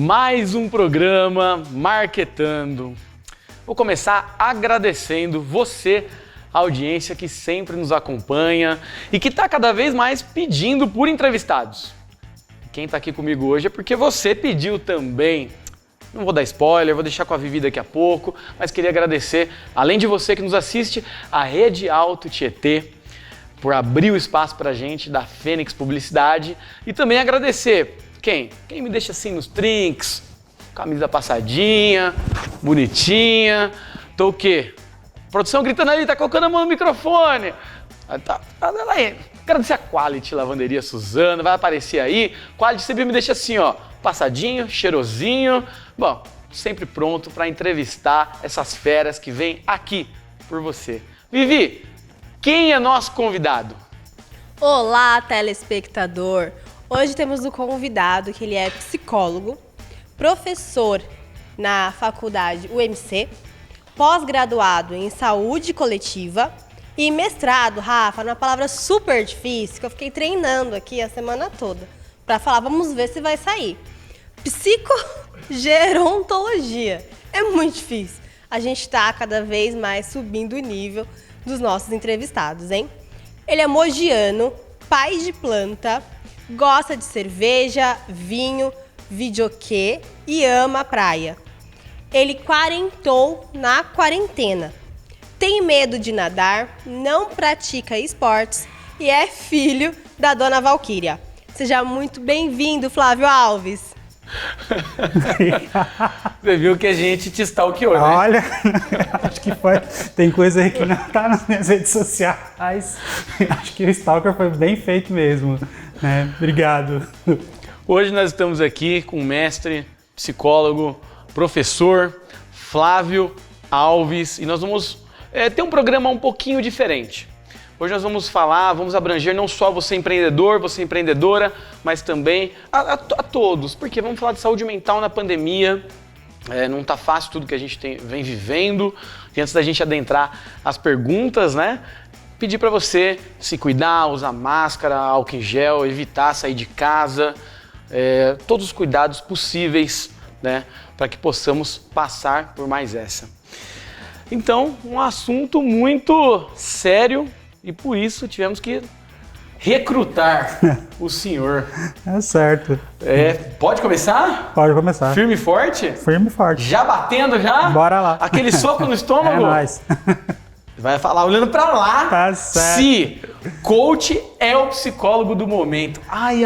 Mais um programa Marketando. Vou começar agradecendo você, a audiência que sempre nos acompanha e que está cada vez mais pedindo por entrevistados. Quem está aqui comigo hoje é porque você pediu também. Não vou dar spoiler, vou deixar com a Vivi daqui a pouco, mas queria agradecer, além de você que nos assiste, a Rede Alto Tietê, por abrir o espaço pra gente, da Fênix Publicidade, e também agradecer quem me deixa assim nos trinks, camisa passadinha, bonitinha, tô o quê? Produção gritando ali, tá colocando a mão no microfone. Olha aí. Agradecer a Quality Lavanderia Suzana, vai aparecer aí. Quality sempre me deixa assim, ó, passadinho, cheirosinho. Bom, sempre pronto para entrevistar essas feras que vêm aqui por você. Vivi, quem é nosso convidado? Olá, telespectador! Hoje temos um convidado que ele é psicólogo, professor na faculdade UMC, pós-graduado em saúde coletiva e mestrado, Rafa, numa palavra super difícil que eu fiquei treinando aqui a semana toda para falar, vamos ver se vai sair. Psicogerontologia. É muito difícil. A gente está cada vez mais subindo o nível dos nossos entrevistados, hein? Ele é mogiano, pai de planta, gosta de cerveja, vinho, videokê e ama a praia. Ele quarentou na quarentena. Tem medo de nadar, não pratica esportes e é filho da dona Valquíria. Seja muito bem-vindo, Flávio Alves. Você viu que a gente te stalkeou, né? Olha, acho que foi. Tem coisa aí que não tá nas minhas redes sociais. Acho que o stalker foi bem feito mesmo. Né? Obrigado. Hoje nós estamos aqui com o mestre, psicólogo, professor Flávio Alves e nós vamos ter um programa um pouquinho diferente. Hoje nós vamos falar, vamos abranger não só você empreendedor, você empreendedora, mas também a todos, porque vamos falar de saúde mental na pandemia. Não tá fácil tudo que a gente vem vivendo. E antes da gente adentrar as perguntas, né? Pedir para você se cuidar, usar máscara, álcool em gel, evitar sair de casa, todos os cuidados possíveis, né? Para que possamos passar por mais essa. Então, um assunto muito sério. E por isso tivemos que recrutar o senhor. É certo. Pode começar? Pode começar. Firme e forte? Firme e forte. Já batendo já? Bora lá. Aquele soco no estômago? É nóis. Vai falar olhando pra lá. Tá certo. Se coach é o psicólogo do momento. Ai.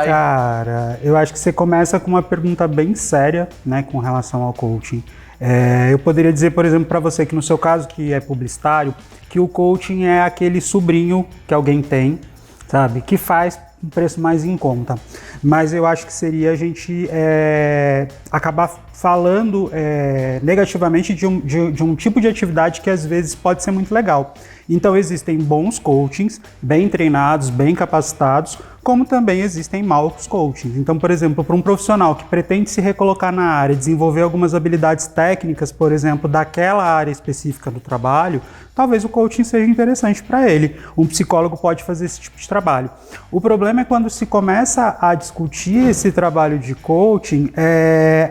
Cara, eu acho que você começa com uma pergunta bem séria, né, com relação ao coaching. Eu poderia dizer, por exemplo, para você que no seu caso, que é publicitário, que o coaching é aquele sobrinho que alguém tem, sabe, que faz um preço mais em conta. Mas eu acho que seria a gente acabar falando negativamente de um tipo de atividade que às vezes pode ser muito legal. Então existem bons coachings, bem treinados, bem capacitados, como também existem maus coachings. Então, por exemplo, para um profissional que pretende se recolocar na área, desenvolver algumas habilidades técnicas, por exemplo, daquela área específica do trabalho, talvez o coaching seja interessante para ele. Um psicólogo pode fazer esse tipo de trabalho. O problema é quando se começa a discutir esse trabalho de coaching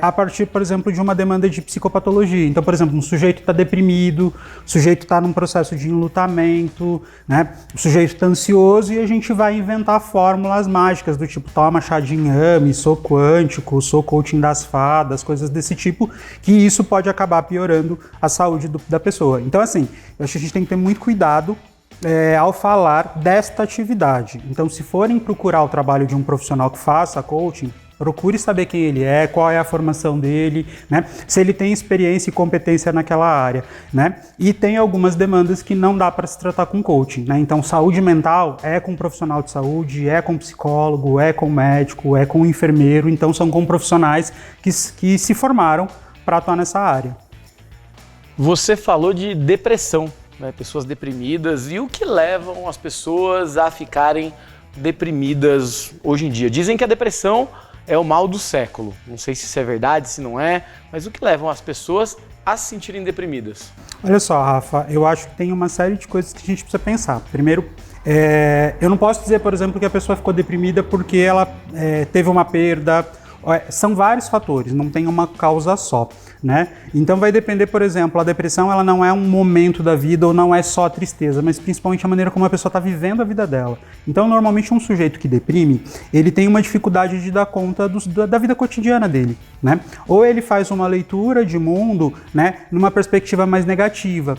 a partir, por exemplo, de uma demanda de psicopatologia. Então, por exemplo, um sujeito está deprimido, o sujeito está num processo de enlutamento, né? O sujeito está ansioso e a gente vai inventar fórmulas mágicas do tipo toma chá de inhame, sou quântico, sou coaching das fadas, coisas desse tipo, que isso pode acabar piorando a saúde da pessoa. Então, assim, eu acho que a gente tem que ter muito cuidado ao falar desta atividade. Então, se forem procurar o trabalho de um profissional que faça coaching, procure saber quem ele é, qual é a formação dele, né? Se ele tem experiência e competência naquela área, né? E tem algumas demandas que não dá para se tratar com coaching, né? Então, saúde mental é com profissional de saúde, é com psicólogo, é com médico, é com enfermeiro. Então, são com profissionais que se formaram para atuar nessa área. Você falou de depressão, né? Pessoas deprimidas e o que levam as pessoas a ficarem deprimidas hoje em dia. Dizem que a depressão é o mal do século. Não sei se isso é verdade, se não é, mas o que leva as pessoas a se sentirem deprimidas? Olha só, Rafa, eu acho que tem uma série de coisas que a gente precisa pensar. Primeiro, eu não posso dizer, por exemplo, que a pessoa ficou deprimida porque ela teve uma perda são vários fatores, não tem uma causa só, né? Então vai depender, por exemplo, a depressão ela não é um momento da vida ou não é só a tristeza, mas principalmente a maneira como a pessoa está vivendo a vida dela. Então, normalmente um sujeito que deprime, ele tem uma dificuldade de dar conta da vida cotidiana dele, né? Ou ele faz uma leitura de mundo, né, numa perspectiva mais negativa.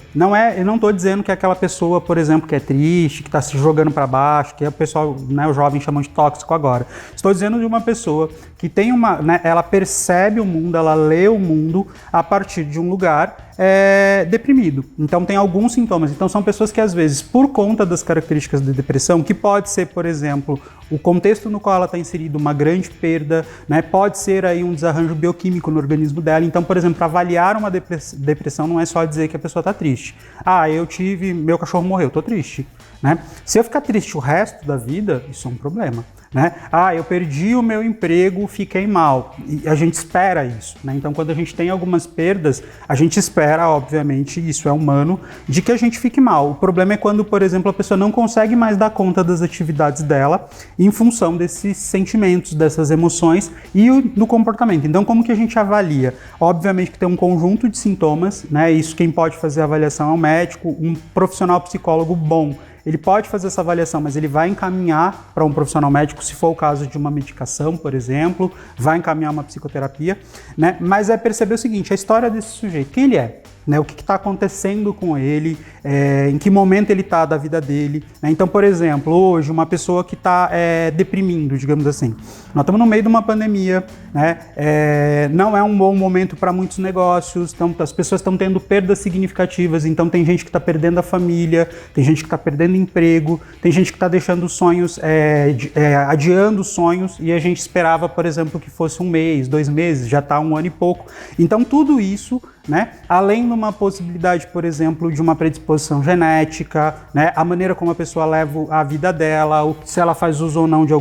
Eu não estou dizendo que aquela pessoa, por exemplo, que é triste, que está se jogando para baixo, que é o pessoal, né, os jovens chamam de tóxico agora. Estou dizendo de uma pessoa que tem ela percebe o mundo, ela lê o mundo a partir de um lugar deprimido. Então tem alguns sintomas. Então são pessoas que às vezes, por conta das características da depressão, que pode ser, por exemplo, o contexto no qual ela está inserida, uma grande perda, né? Pode ser aí um desarranjo bioquímico no organismo dela. Então, por exemplo, para avaliar uma depressão não é só dizer que a pessoa está triste. Meu cachorro morreu, estou triste, né? Se eu ficar triste o resto da vida, isso é um problema, né? Eu perdi o meu emprego, fiquei mal. E a gente espera isso, né? Então, quando a gente tem algumas perdas, a gente espera, obviamente, isso é humano, de que a gente fique mal. O problema é quando, por exemplo, a pessoa não consegue mais dar conta das atividades dela em função desses sentimentos, dessas emoções e do comportamento. Então, como que a gente avalia? Obviamente que tem um conjunto de sintomas, né? Isso quem pode fazer a avaliação é o médico, um profissional psicólogo bom. Ele pode fazer essa avaliação, mas ele vai encaminhar para um profissional médico, se for o caso de uma medicação, por exemplo, vai encaminhar uma psicoterapia, né? Mas é perceber o seguinte, a história desse sujeito, quem ele é? Né, o que está acontecendo com ele, em que momento ele está da vida dele, né? Então, por exemplo, hoje uma pessoa que está deprimindo, digamos assim, nós estamos no meio de uma pandemia, né? Não é um bom momento para muitos negócios, então as pessoas estão tendo perdas significativas, então tem gente que está perdendo a família, tem gente que está perdendo emprego, tem gente que está deixando sonhos, adiando sonhos, e a gente esperava, por exemplo, que fosse 1 mês, 2 meses, já está 1 ano e pouco. Então tudo isso, né, além de uma possibilidade, por exemplo, de uma predisposição genética, né, a maneira como a pessoa leva a vida dela, se ela faz uso ou não de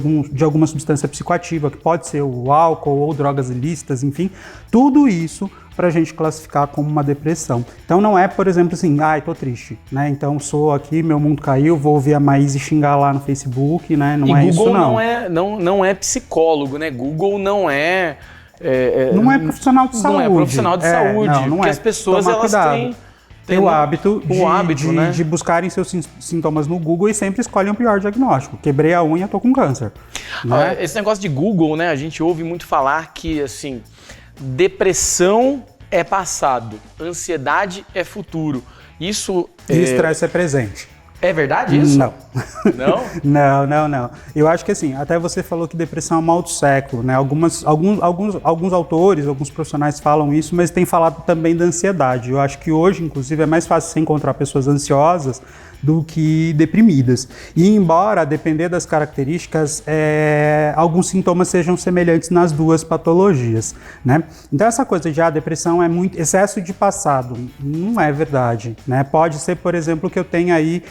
alguma substância psicoativa, que pode ser o álcool ou drogas ilícitas, enfim, tudo isso para a gente classificar como uma depressão. Então não é, por exemplo, assim, tô triste, né? Então sou aqui, meu mundo caiu, vou ouvir a Maíse xingar lá no Facebook, né? Não é isso, não. Não é psicólogo, né? Google não é... não é profissional de saúde. Não é profissional de saúde, porque as pessoas elas têm o hábito né? de buscarem seus sintomas no Google e sempre escolhem o pior diagnóstico. Quebrei a unha, tô com câncer. Né? Esse negócio de Google, né? A gente ouve muito falar que, assim, depressão é passado, ansiedade é futuro. Isso e estresse é presente. É verdade isso? Não. Não? Não. Eu acho que assim, até você falou que depressão é um mal do século, né? Alguns autores, alguns profissionais falam isso, mas tem falado também da ansiedade. Eu acho que hoje, inclusive, é mais fácil você encontrar pessoas ansiosas do que deprimidas. E embora, a depender das características, alguns sintomas sejam semelhantes nas duas patologias, né? Então essa coisa de depressão é muito excesso de passado, não é verdade, né? Pode ser, por exemplo, que eu tenha aí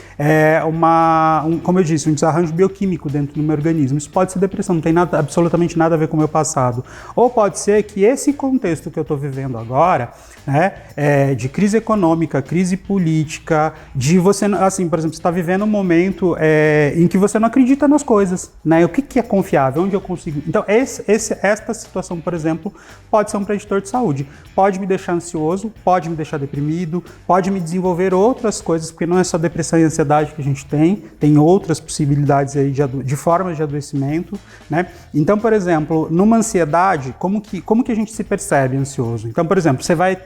como eu disse, um desarranjo bioquímico dentro do meu organismo. Isso pode ser depressão, não tem absolutamente nada a ver com o meu passado. Ou pode ser que esse contexto que eu estou vivendo agora, né, de crise econômica, crise política, de você, assim, por exemplo, você está vivendo um momento em que você não acredita nas coisas, né? O que é confiável, onde eu consigo... Então, esta situação, por exemplo, pode ser um preditor de saúde. Pode me deixar ansioso, pode me deixar deprimido, pode me desenvolver outras coisas, porque não é só depressão e ansiedade que a gente tem outras possibilidades aí de formas de adoecimento, né? Então, por exemplo, numa ansiedade, como que a gente se percebe ansioso? Então, por exemplo, você vai,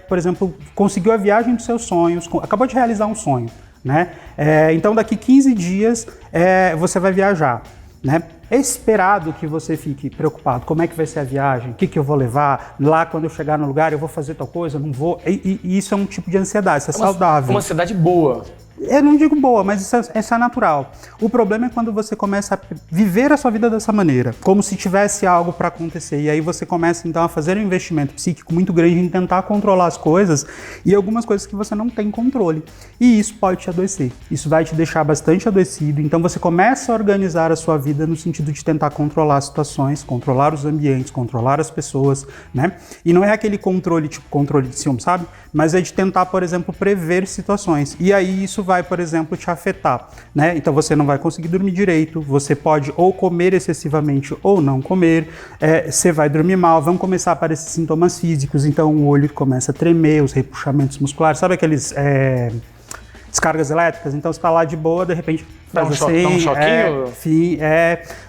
conseguiu a viagem dos seus sonhos, acabou de realizar um sonho, né? Então, daqui 15 dias, você vai viajar, né? É esperado que você fique preocupado. Como é que vai ser a viagem? O que eu vou levar? Lá, quando eu chegar no lugar, eu vou fazer tal coisa? Não vou? E isso é um tipo de ansiedade, isso é saudável. Uma ansiedade boa. Eu não digo boa, mas isso é natural. O problema é quando você começa a viver a sua vida dessa maneira, como se tivesse algo para acontecer. E aí você começa, então, a fazer um investimento psíquico muito grande em tentar controlar as coisas e algumas coisas que você não tem controle. E isso pode te adoecer. Isso vai te deixar bastante adoecido. Então você começa a organizar a sua vida no sentido de tentar controlar as situações, controlar os ambientes, controlar as pessoas, né? E não é aquele controle tipo controle de ciúme, sabe? Mas é de tentar, por exemplo, prever situações. E aí isso vai, por exemplo, te afetar, né? Então você não vai conseguir dormir direito, você pode ou comer excessivamente ou não comer, você vai dormir mal, vão começar a aparecer sintomas físicos, então o olho começa a tremer, os repuxamentos musculares, sabe aqueles descargas elétricas? Então você está lá de boa, de repente Dá um choquinho.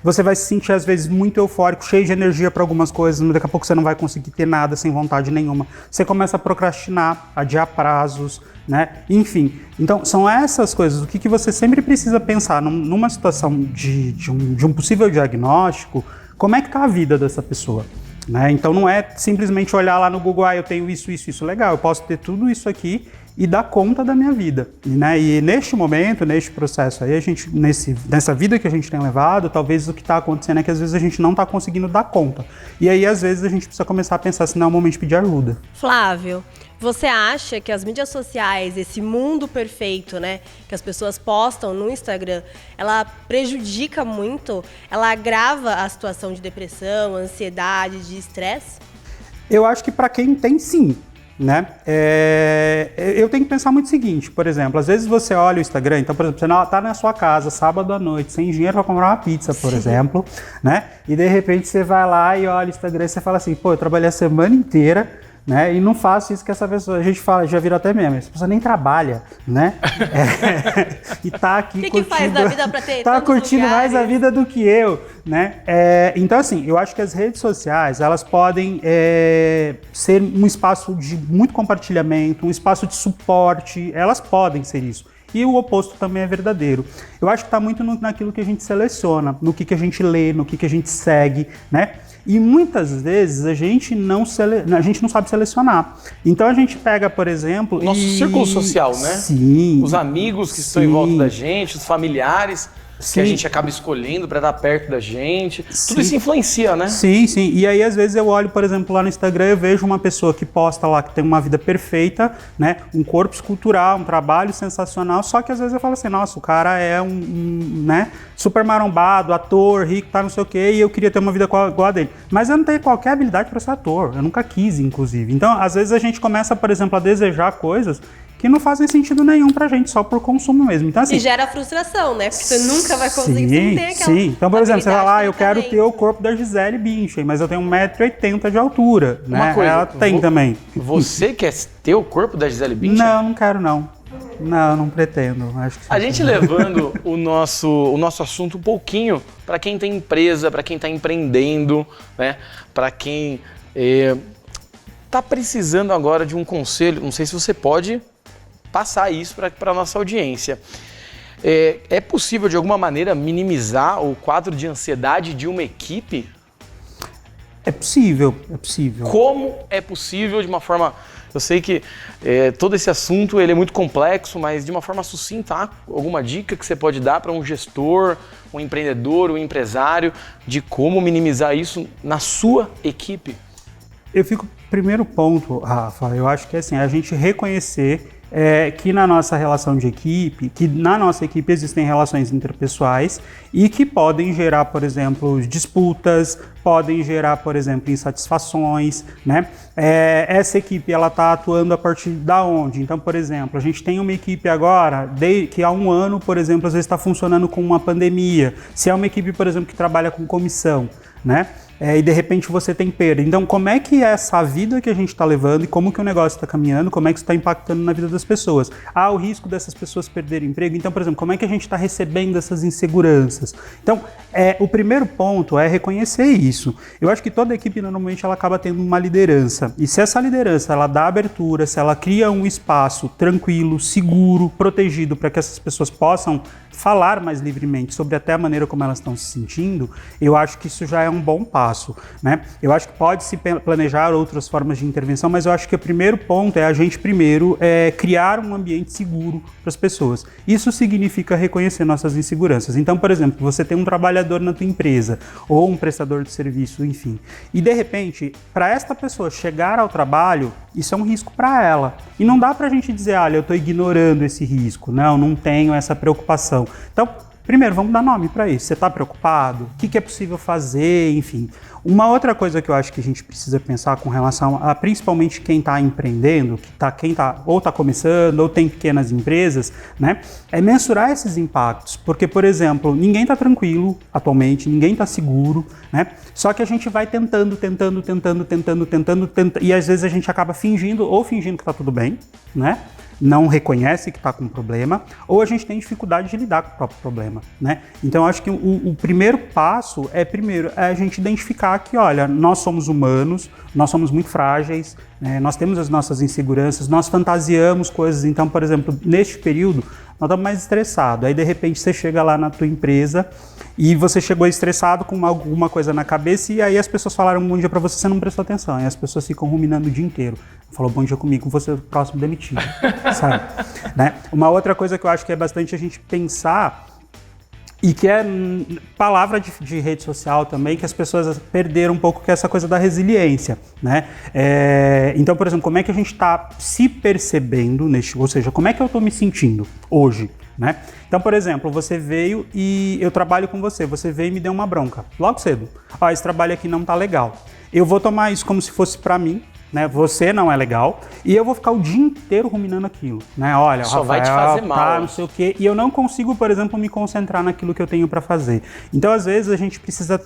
Você vai se sentir às vezes muito eufórico, cheio de energia para algumas coisas, mas daqui a pouco você não vai conseguir ter nada sem vontade nenhuma. Você começa a procrastinar, adiar prazos, né? Enfim, então são essas coisas. O que você sempre precisa pensar numa situação de um possível diagnóstico, como é que está a vida dessa pessoa? Né? Então não é simplesmente olhar lá no Google, eu tenho isso, legal, eu posso ter tudo isso aqui e dar conta da minha vida, né? E neste momento, neste processo aí, a gente, nessa vida que a gente tem levado, talvez o que está acontecendo é que às vezes a gente não está conseguindo dar conta. E aí às vezes a gente precisa começar a pensar se não é o momento de pedir ajuda. Flávio, você acha que as mídias sociais, esse mundo perfeito, né, que as pessoas postam no Instagram, ela prejudica muito, ela agrava a situação de depressão, ansiedade, de estresse? Eu acho que para quem tem, sim. Né? Eu tenho que pensar muito o seguinte, por exemplo, às vezes você olha o Instagram, então, por exemplo, você está na sua casa, sábado à noite, sem dinheiro para comprar uma pizza, por exemplo, né? E de repente você vai lá e olha o Instagram e você fala assim, pô, eu trabalhei a semana inteira, né? E não faço isso que essa pessoa, a gente fala, já virou até meme, essa pessoa nem trabalha, né? E tá aqui que faz da vida pra ter tá curtindo lugares? mais a vida do que eu, né? Então, assim, eu acho que as redes sociais, elas podem ser um espaço de muito compartilhamento, um espaço de suporte, elas podem ser isso. E o oposto também é verdadeiro. Eu acho que está muito naquilo que a gente seleciona, no que a gente lê, no que a gente segue, né? E muitas vezes a gente não sabe selecionar. Então a gente pega, por exemplo... Nosso círculo social, né? Sim. Os amigos que estão em volta da gente, os familiares... Sim. Que a gente acaba escolhendo para estar perto da gente. Tudo isso influencia, né? Sim, sim. E aí, às vezes, eu olho, por exemplo, lá no Instagram, eu vejo uma pessoa que posta lá que tem uma vida perfeita, né? Um corpo escultural, um trabalho sensacional, só que às vezes eu falo assim, nossa, o cara é né? Super marombado, ator, rico, tá, não sei o quê, e eu queria ter uma vida igual a dele. Mas eu não tenho qualquer habilidade para ser ator. Eu nunca quis, inclusive. Então, às vezes, a gente começa, por exemplo, a desejar coisas que não fazem sentido nenhum pra gente, só por consumo mesmo. Então, assim, e gera frustração, né? Porque você nunca vai conseguir ter aquela Sim, então, por exemplo, você vai lá, eu quero talento. ter o corpo da Gisele Bündchen, mas eu tenho 1,80 m de altura, né? Uma coisa, ela tem também. Você quer ter o corpo da Gisele Bündchen? Não quero não. Não pretendo. Acho que a gente levando o nosso assunto um pouquinho para quem tem empresa, para quem está empreendendo, né? Para quem está precisando agora de um conselho, não sei se você pode passar isso para a nossa audiência. É possível, de alguma maneira, minimizar o quadro de ansiedade de uma equipe? É possível. Como é possível, de uma forma... Eu sei que todo esse assunto ele é muito complexo, mas de uma forma sucinta, alguma dica que você pode dar para um gestor, um empreendedor, um empresário, de como minimizar isso na sua equipe? Primeiro ponto, Rafa, eu acho que é assim, a gente reconhecer que na nossa relação de equipe, que na nossa equipe existem relações interpessoais e que podem gerar, por exemplo, disputas, podem gerar, por exemplo, insatisfações, né? Essa equipe, ela está atuando a partir da onde? Então, por exemplo, a gente tem uma equipe agora, que há um ano, por exemplo, às vezes está funcionando com uma pandemia. Se é uma equipe, por exemplo, que trabalha com comissão, né? E de repente você tem perda. Então, como é que é essa vida que a gente está levando e como que o negócio está caminhando, como é que isso está impactando na vida das pessoas? Há o risco dessas pessoas perderem emprego. Então, por exemplo, como é que a gente está recebendo essas inseguranças? Então, o primeiro ponto é reconhecer isso. Eu acho que toda equipe, normalmente, ela acaba tendo uma liderança. E se essa liderança, ela dá abertura, se ela cria um espaço tranquilo, seguro, protegido, para que essas pessoas possam falar mais livremente sobre até a maneira como elas estão se sentindo, eu acho que isso já é um bom passo, né? Eu acho que pode-se planejar outras formas de intervenção, mas eu acho que o primeiro ponto é a gente primeiro criar um ambiente seguro para as pessoas. Isso significa reconhecer nossas inseguranças. Então, por exemplo, você tem um trabalhador na tua empresa ou um prestador de serviço, enfim, e de repente, para esta pessoa chegar ao trabalho, isso é um risco para ela. E não dá para a gente dizer, olha, eu estou ignorando esse risco, não tenho essa preocupação. Então, primeiro, vamos dar nome para isso. Você está preocupado? O que é possível fazer? Enfim. Uma outra coisa que eu acho que a gente precisa pensar com relação a principalmente quem está empreendendo, quem ou está começando ou tem pequenas empresas, né, é mensurar esses impactos. Porque, por exemplo, ninguém está tranquilo atualmente, ninguém está seguro, né? Só que a gente vai tentando, e às vezes a gente acaba fingindo que está tudo bem, né? Não reconhece que está com um problema, ou a gente tem dificuldade de lidar com o próprio problema, né? Então, acho que o primeiro passo é a gente identificar que, olha, nós somos humanos, nós somos muito frágeis, né? Nós temos as nossas inseguranças, nós fantasiamos coisas. Então, por exemplo, neste período, nós estamos mais estressados. Aí, de repente, você chega lá na tua empresa e você chegou estressado com alguma coisa na cabeça e aí as pessoas falaram um bom dia para você, você não prestou atenção. Aí as pessoas ficam ruminando o dia inteiro. Falou bom dia comigo, você é o próximo demitido, sabe? Né? Uma outra coisa que eu acho que é bastante a gente pensar e que é palavra de rede social também, que as pessoas perderam um pouco, que é essa coisa da resiliência, né? Então, por exemplo, como é que a gente está se percebendo, ou seja, como é que eu estou me sentindo hoje, né? Então, por exemplo, você veio e eu trabalho com você veio e me deu uma bronca, logo cedo. Ó, esse trabalho aqui não tá legal. Eu vou tomar isso como se fosse para mim, né? Você não é legal, e eu vou ficar o dia inteiro ruminando aquilo, né? Olha, só Rafael, vai te fazer mal, tá, não sei o quê, e eu não consigo, por exemplo, me concentrar naquilo que eu tenho para fazer. Então, às vezes, a gente precisa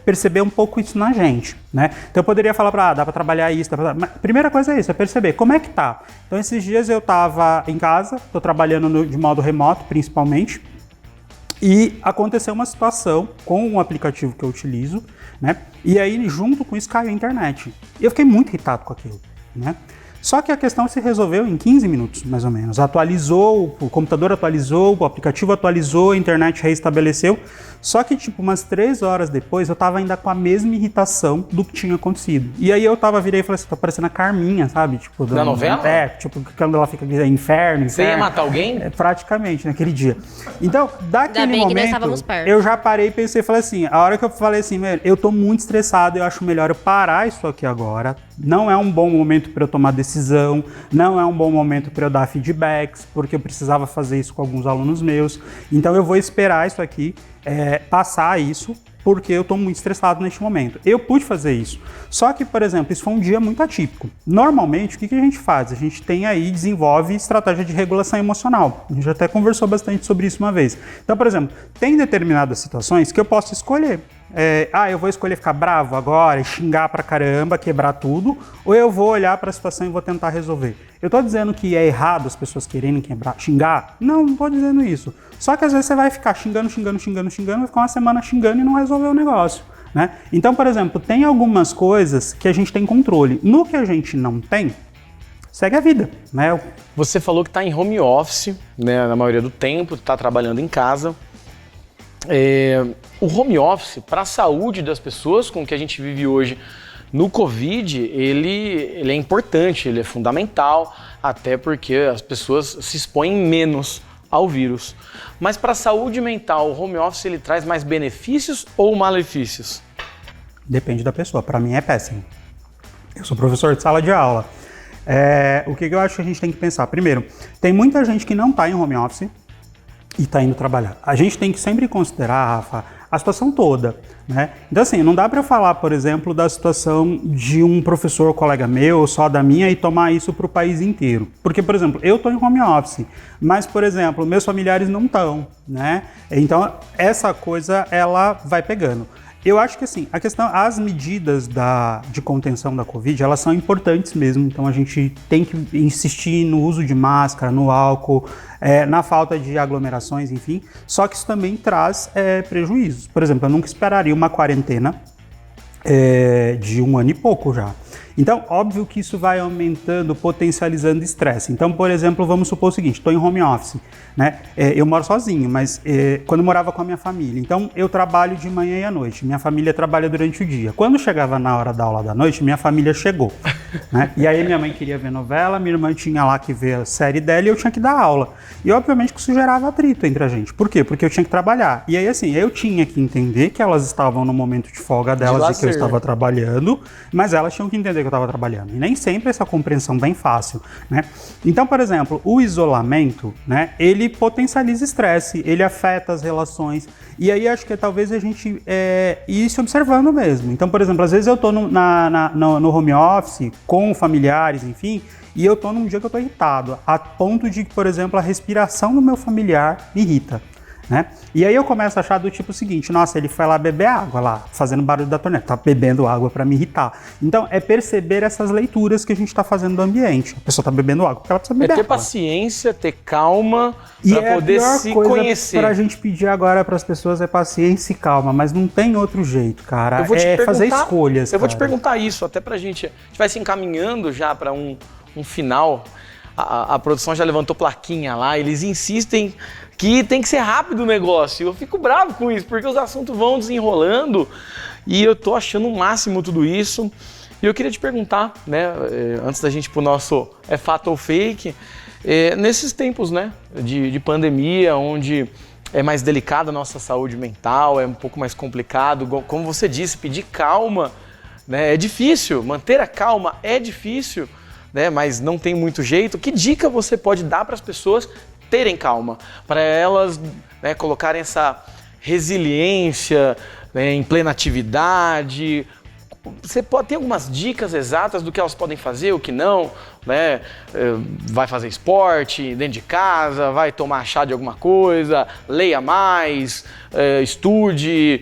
perceber um pouco isso na gente, né? Então, eu poderia falar dá para trabalhar isso, mas a primeira coisa é isso, é perceber como é que tá. Então, esses dias eu tava em casa, tô trabalhando de modo remoto, principalmente, e aconteceu uma situação com um aplicativo que eu utilizo, né? E aí, junto com isso, caiu a internet. E eu fiquei muito irritado com aquilo, né? Só que a questão se resolveu em 15 minutos, mais ou menos. Atualizou, o computador atualizou, o aplicativo atualizou, a internet reestabeleceu. Só que, tipo, umas 3 horas depois, eu tava ainda com a mesma irritação do que tinha acontecido. E aí virei e falei assim, tô parecendo a Carminha, sabe? Tipo, da novela? Tipo, quando ela fica inferno. Você ia matar alguém? Praticamente, naquele dia. Então, daquele momento, que nós estávamos perto. Eu já parei e pensei, falei assim, a hora que eu falei assim, eu tô muito estressado, eu acho melhor eu parar isso aqui agora. Não é um bom momento para eu tomar decisão, não é um bom momento para eu dar feedbacks, porque eu precisava fazer isso com alguns alunos meus. Então eu vou esperar isso aqui, passar isso, porque eu estou muito estressado neste momento. Eu pude fazer isso. Só que, por exemplo, isso foi um dia muito atípico. Normalmente, o que a gente faz? A gente desenvolve estratégia de regulação emocional. A gente até conversou bastante sobre isso uma vez. Então, por exemplo, tem determinadas situações que eu posso escolher. Eu vou escolher ficar bravo agora e xingar pra caramba, quebrar tudo, ou eu vou olhar pra situação e vou tentar resolver. Eu tô dizendo que é errado as pessoas quererem xingar? Não tô dizendo isso. Só que às vezes você vai ficar xingando, vai ficar uma semana xingando e não resolver o negócio, né? Então, por exemplo, tem algumas coisas que a gente tem controle. No que a gente não tem, segue a vida, né? Você falou que está em home office, né, na maioria do tempo, está trabalhando em casa. O home office, para a saúde das pessoas com que a gente vive hoje no Covid, ele é importante, ele é fundamental, até porque as pessoas se expõem menos ao vírus. Mas para a saúde mental, o home office ele traz mais benefícios ou malefícios? Depende da pessoa, para mim é péssimo. Eu sou professor de sala de aula. O que eu acho que a gente tem que pensar? Primeiro, tem muita gente que não está em home office e está indo trabalhar. A gente tem que sempre considerar, Rafa, a situação toda, né? Então assim, não dá para eu falar, por exemplo, da situação de um professor colega meu, ou só da minha, e tomar isso para o país inteiro. Porque, por exemplo, eu estou em home office, mas, por exemplo, meus familiares não estão, né? Então, essa coisa, ela vai pegando. Eu acho que assim, as medidas de contenção da Covid, elas são importantes mesmo, então a gente tem que insistir no uso de máscara, no álcool, na falta de aglomerações, enfim, só que isso também traz prejuízos. Por exemplo, eu nunca esperaria uma quarentena de 1 ano e pouco já. Então, óbvio que isso vai aumentando, potencializando estresse. Então, por exemplo, vamos supor o seguinte, estou em home office, né? Eu moro sozinho, mas quando eu morava com a minha família, então eu trabalho de manhã e à noite, minha família trabalha durante o dia. Quando chegava na hora da aula da noite, minha família chegou, né? E aí minha mãe queria ver novela, minha irmã tinha lá que ver a série dela e eu tinha que dar aula. E obviamente que isso gerava atrito entre a gente. Por quê? Porque eu tinha que trabalhar. E aí assim, eu tinha que entender que elas estavam no momento de folga delas e que eu estava trabalhando, mas elas tinham que entender que eu estava trabalhando. E nem sempre essa compreensão bem fácil, né? Então, por exemplo, o isolamento, né, ele potencializa estresse, ele afeta as relações. E aí acho que talvez a gente ir se observando mesmo. Então, por exemplo, às vezes eu estou no home office com familiares, enfim, e eu estou num dia que eu estou irritado, a ponto de que, por exemplo, a respiração do meu familiar me irrita. Né? E aí eu começo a achar do tipo seguinte, nossa, ele foi lá beber água lá, fazendo barulho da torneira, tá bebendo água para me irritar. Então é perceber essas leituras que a gente está fazendo do ambiente. A pessoa tá bebendo água porque ela precisa beber água. É ter paciência, ter calma e para poder se conhecer. Pra gente pedir agora para as pessoas é paciência e calma, mas não tem outro jeito, cara. Fazer escolhas. Eu vou te perguntar isso, até pra gente. A gente vai se encaminhando já para um final. A produção já levantou plaquinha lá, eles insistem que tem que ser rápido o negócio. Eu fico bravo com isso, porque os assuntos vão desenrolando e eu tô achando o máximo tudo isso. E eu queria te perguntar, né, antes da gente ir pro nosso é fato ou fake, nesses tempos, né, de pandemia, onde é mais delicada a nossa saúde mental, é um pouco mais complicado, como você disse, pedir calma, né, é difícil, manter a calma é difícil, né, mas não tem muito jeito. Que dica você pode dar para as pessoas terem calma, para elas, né, colocarem essa resiliência, né, em plena atividade? Você pode ter algumas dicas exatas do que elas podem fazer, o que não, né? Vai fazer esporte dentro de casa, vai tomar chá de alguma coisa, leia mais, estude,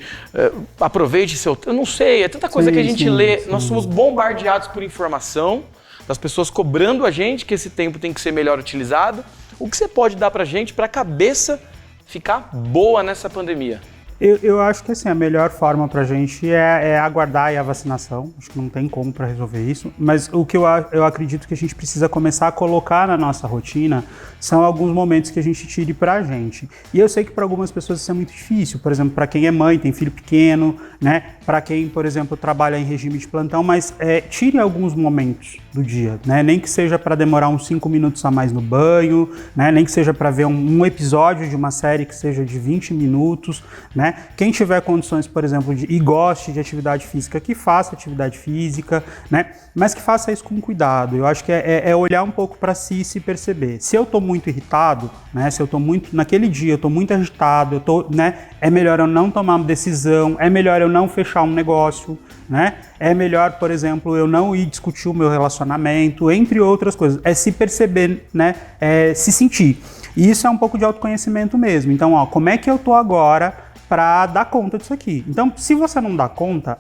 aproveite seu... Eu não sei, é tanta coisa que a gente lê. Nós somos bombardeados por informação, das pessoas cobrando a gente que esse tempo tem que ser melhor utilizado. O que você pode dar pra gente para a cabeça ficar boa nessa pandemia? Eu acho que assim, a melhor forma pra gente é aguardar a vacinação. Acho que não tem como para resolver isso. Mas o que eu acredito que a gente precisa começar a colocar na nossa rotina são alguns momentos que a gente tire pra gente. E eu sei que para algumas pessoas isso é muito difícil. Por exemplo, para quem é mãe, tem filho pequeno, né? Para quem, por exemplo, trabalha em regime de plantão, mas tire alguns momentos do dia, né? Nem que seja para demorar uns 5 minutos a mais no banho, né? Nem que seja para ver um episódio de uma série que seja de 20 minutos, né? Quem tiver condições, por exemplo, e goste de atividade física, que faça atividade física, né? Mas que faça isso com cuidado. Eu acho que é olhar um pouco para si e se perceber. Se eu tô muito irritado, né? Se eu tô muito, naquele dia eu tô muito agitado, né? É melhor eu não tomar uma decisão, é melhor eu não fechar um negócio, né? É melhor, por exemplo, eu não ir discutir o meu relacionamento, entre outras coisas. É se perceber, né? É se sentir. E isso é um pouco de autoconhecimento mesmo. Então, ó, como é que eu tô agora para dar conta disso aqui? Então, se você não dá conta,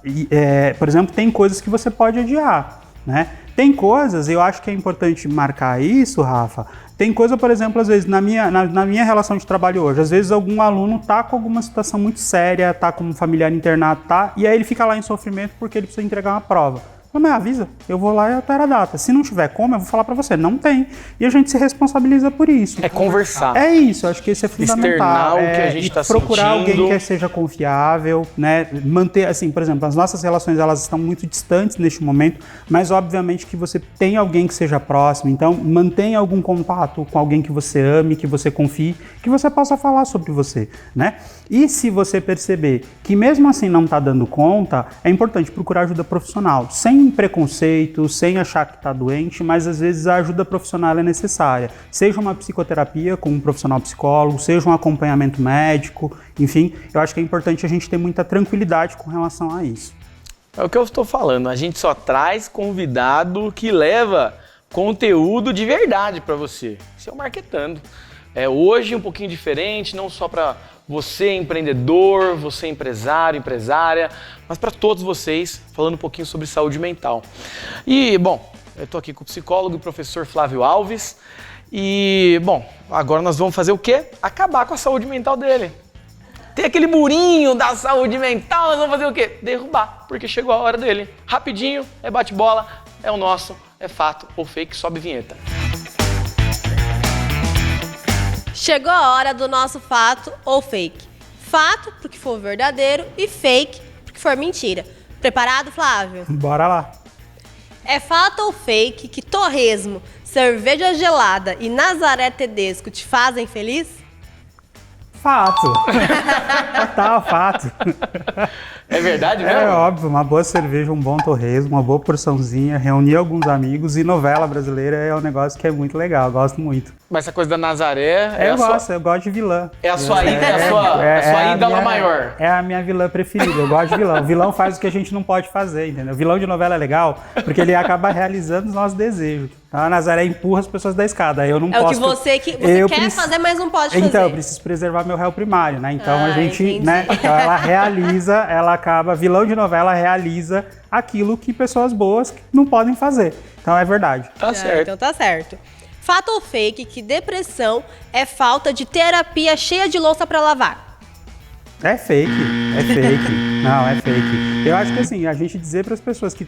por exemplo, tem coisas que você pode adiar, né? Tem coisas, eu acho que é importante marcar isso, Rafa. Tem coisa, por exemplo, às vezes, na minha relação de trabalho hoje, às vezes algum aluno tá com alguma situação muito séria, tá com um familiar internado, tá? E aí ele fica lá em sofrimento porque ele precisa entregar uma prova. Não me avisa, eu vou lá e altero a data. Se não tiver como, eu vou falar pra você, não tem. E a gente se responsabiliza por isso. É conversar. É isso, acho que isso é fundamental. Externar o que a gente tá procurar sentindo. alguém que seja confiável, né? Manter, assim, por exemplo, as nossas relações, elas estão muito distantes neste momento, mas obviamente que você tem alguém que seja próximo. Então, mantenha algum contato com alguém que você ame, que você confie, que você possa falar sobre você, né? E se você perceber que mesmo assim não tá dando conta, é importante procurar ajuda profissional, sem preconceito, sem achar que está doente, mas às vezes a ajuda profissional é necessária. Seja uma psicoterapia com um profissional psicólogo, seja um acompanhamento médico, enfim, eu acho que é importante a gente ter muita tranquilidade com relação a isso. É o que eu estou falando, a gente só traz convidado que leva conteúdo de verdade para você. Isso é o Marketando. Hoje um pouquinho diferente, não só para você empreendedor, você empresário, empresária, mas para todos vocês, falando um pouquinho sobre saúde mental. E, bom, eu estou aqui com o psicólogo e professor Flávio Alves e, bom, agora nós vamos fazer o quê? Acabar com a saúde mental dele. Tem aquele murinho da saúde mental, nós vamos fazer o quê? Derrubar, porque chegou a hora dele. Rapidinho, é bate-bola, é o nosso, é fato ou fake, sobe vinheta. Chegou a hora do nosso fato ou fake. Fato, porque for verdadeiro, e fake, porque for mentira. Preparado, Flávio? Bora lá. É fato ou fake que torresmo, cerveja gelada e Nazaré Tedesco te fazem feliz? Fato. Total, fato. É verdade mesmo? É óbvio, uma boa cerveja, um bom torresmo, uma boa porçãozinha, reunir alguns amigos e novela brasileira é um negócio que é muito legal, eu gosto muito. Mas essa coisa da Nazaré Eu gosto de vilã. É a sua ídola minha, maior. É a minha vilã preferida, eu gosto de vilão. O vilão faz o que a gente não pode fazer, entendeu? O vilão de novela é legal porque ele acaba realizando os nossos desejos. Então a Nazaré empurra as pessoas da escada, aí eu não É posso... o que você quer fazer, mas não pode fazer. Então, eu preciso preservar meu réu primário, né? Então a gente, entendi. né? Então ela acaba, vilão de novela realiza aquilo que pessoas boas não podem fazer. Então é verdade. Tá certo. Então tá certo. Fato ou fake que depressão é falta de terapia cheia de louça pra lavar? É fake. Não, é fake. Eu acho que assim, a gente dizer para as pessoas que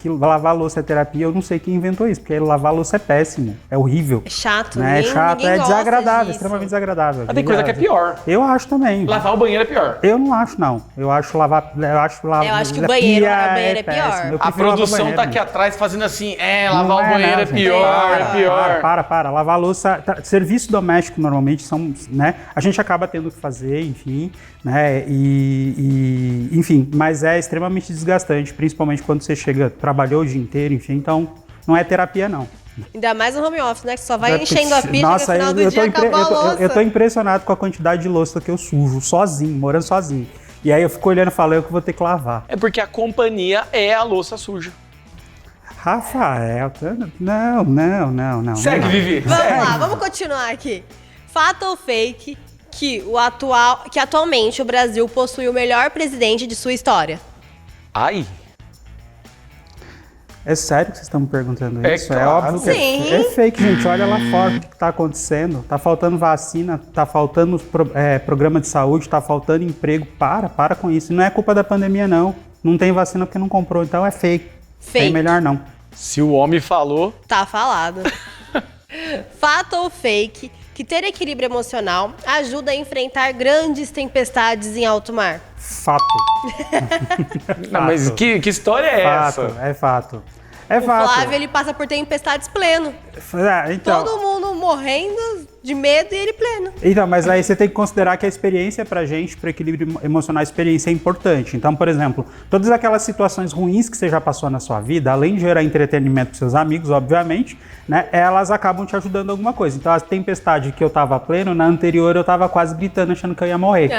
lavar louça é terapia, eu não sei quem inventou isso, porque lavar louça é péssimo, é horrível. É chato, né? É chato, ninguém é gosta desagradável, disso. extremamente desagradável. Mas tem coisa que é pior. Eu acho também. Lavar o banheiro é pior. Eu não acho, não. Eu acho que o banheiro é pior. péssimo. Eu A prefiro lavar produção banheiro, tá né? aqui atrás fazendo assim, lavar Não o banheiro não, é gente. pior, é pior. Para. Lavar louça, serviço doméstico normalmente são, né? A gente acaba tendo que fazer, enfim, né? Enfim, mas é extremamente desgastante, principalmente quando você trabalhou o dia inteiro, enfim, então não é terapia, não. Ainda mais no home office, né? Que só vai enchendo a pilha Nossa, e no final do dia acabou a louça. eu tô impressionado com a quantidade de louça que eu sujo, sozinho, morando sozinho. E aí eu fico olhando e falo, eu que vou ter que lavar. É porque a companhia é a louça suja. Rafael, não. Segue, Vivi. Vamos lá, vamos continuar aqui. Fato ou fake que atualmente o Brasil possui o melhor presidente de sua história? Ai. É sério que vocês estão me perguntando É isso? claro. É óbvio que Sim. é fake, gente. Olha lá fora o que está acontecendo. Tá faltando vacina, tá faltando programa de saúde, tá faltando emprego. Para com isso. Não é culpa da pandemia, não. Não tem vacina porque não comprou, então é fake. Fake. É melhor não. Se o homem falou... Tá falado. Fato ou fake que ter equilíbrio emocional ajuda a enfrentar grandes tempestades em alto mar? Fato. Não, mas que história é essa? É fato. O Flávio, ele passa por tempestades pleno. Então, Todo mundo morrendo de medo e ele pleno. Então, mas aí você tem que considerar que a experiência pra gente, pro equilíbrio emocional, a experiência é importante. Então, por exemplo, todas aquelas situações ruins que você já passou na sua vida, além de gerar entretenimento pros seus amigos, obviamente, né, elas acabam te ajudando em alguma coisa. Então, a tempestade que eu tava pleno, na anterior eu tava quase gritando, achando que eu ia morrer.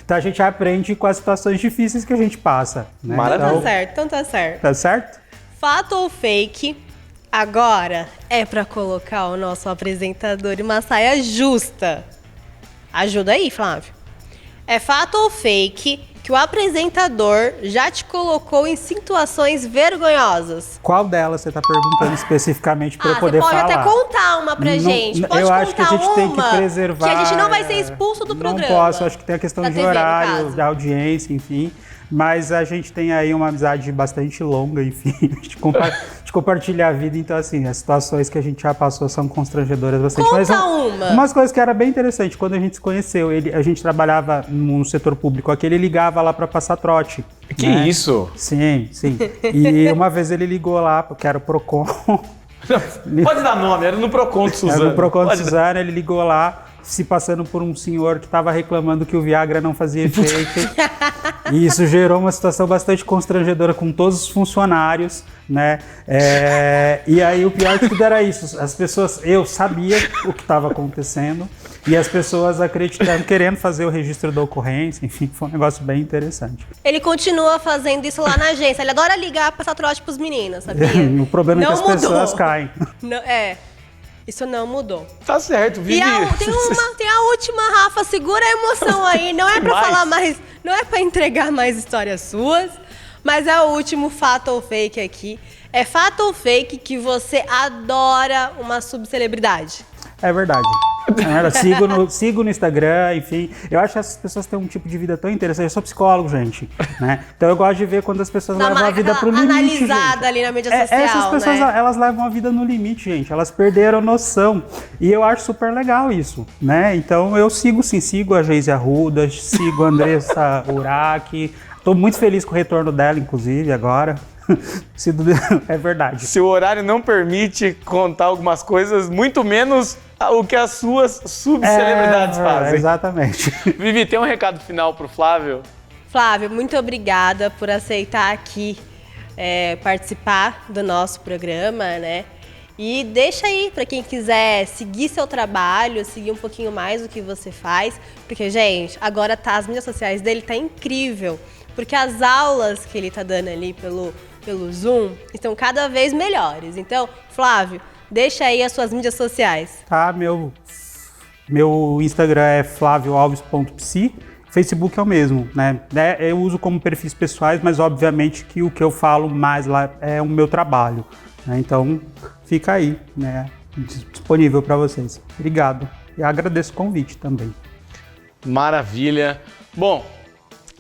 Então a gente aprende com as situações difíceis que a gente passa. Né? Maravilha. Tá certo, então tá certo. Tá certo? Fato ou fake, agora é pra colocar o nosso apresentador em uma saia justa. Ajuda aí, Flávio. É fato ou fake que o apresentador já te colocou em situações vergonhosas? Qual delas você tá perguntando especificamente para eu poder falar? Você pode até contar uma pra gente. Pode eu contar acho que a gente tem que preservar. Que a gente não vai ser expulso do programa. Não posso, acho que tem a questão Da de TV, no horário, caso. de audiência, enfim. Mas a gente tem aí uma amizade bastante longa, enfim, de compartilhar a vida. Então, assim, as situações que a gente já passou são constrangedoras bastante. Conta Mas uma. Umas coisas que era bem interessante, quando a gente se conheceu, a gente trabalhava no setor público aqui, ele ligava lá para passar trote. Que né? isso? Sim. E uma vez ele ligou lá, porque era o Procon. Pode dar nome, era no Procon de Suzano. Era no Procon de Suzano, ele ligou lá, se passando por um senhor que estava reclamando que o Viagra não fazia efeito. E isso gerou uma situação bastante constrangedora com todos os funcionários, né? E aí o pior de tudo era isso. As pessoas, eu sabia o que estava acontecendo e as pessoas acreditando, querendo fazer o registro da ocorrência, enfim, foi um negócio bem interessante. Ele continua fazendo isso lá na agência. Ele adora ligar pra passar trote pros meninos, sabia? O problema é que Não as mudou. pessoas caem. Não, isso não mudou. Tá certo, Vivi. E tem a última, Rafa, segura a emoção aí. Não é pra falar mais, não é pra entregar mais histórias suas, mas é o último fato ou fake aqui. É fato ou fake que você adora uma subcelebridade? É verdade. Sigo no Instagram, enfim. Eu acho que essas pessoas têm um tipo de vida tão interessante. Eu sou psicólogo, gente, né? Então eu gosto de ver quando as pessoas levam a vida pro limite, analisada gente. ali na mídia social, essas pessoas, né? elas levam a vida no limite, gente. Elas perderam noção. E eu acho super legal isso, né? Então eu sigo a Geise Arruda, sigo a Andressa Urach. Tô muito feliz com o retorno dela, inclusive, agora. É verdade. Se o horário não permite contar algumas coisas, muito menos o que as suas subcelebridades fazem. Exatamente. Vivi, tem um recado final pro Flávio? Flávio, muito obrigada por aceitar aqui participar do nosso programa, né? E deixa aí para quem quiser seguir seu trabalho, seguir um pouquinho mais do que você faz, porque, gente, agora as mídias sociais dele tá incrível, porque as aulas que ele tá dando ali pelo Zoom estão cada vez melhores. Então, Flávio, deixa aí as suas mídias sociais. Tá, meu Instagram é flavioalves.psi, Facebook é o mesmo, né? Eu uso como perfis pessoais, mas obviamente que o que eu falo mais lá é o meu trabalho, né? Então, fica aí, né? Disponível para vocês. Obrigado. E agradeço o convite também. Maravilha. Bom,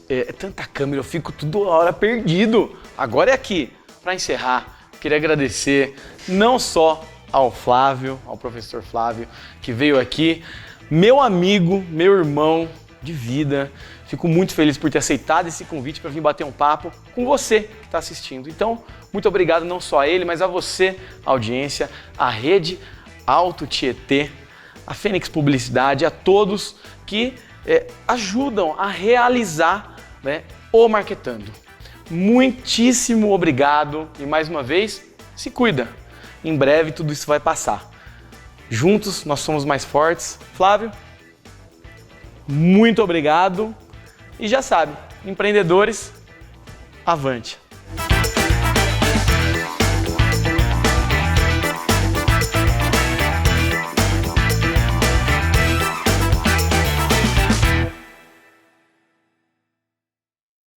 é tanta câmera, eu fico toda hora perdido. Agora é aqui. Para encerrar, queria agradecer não só ao Flávio, ao professor Flávio, que veio aqui, meu amigo, meu irmão de vida. Fico muito feliz por ter aceitado esse convite para vir bater um papo com você que está assistindo. Então, muito obrigado não só a ele, mas a você, a audiência, a Rede Alto Tietê, a Fênix Publicidade, a todos que ajudam a realizar, né, o Marketando. Muitíssimo obrigado e mais uma vez, se cuida. Em breve tudo isso vai passar. Juntos nós somos mais fortes. Flávio, muito obrigado. E já sabe, empreendedores, avante!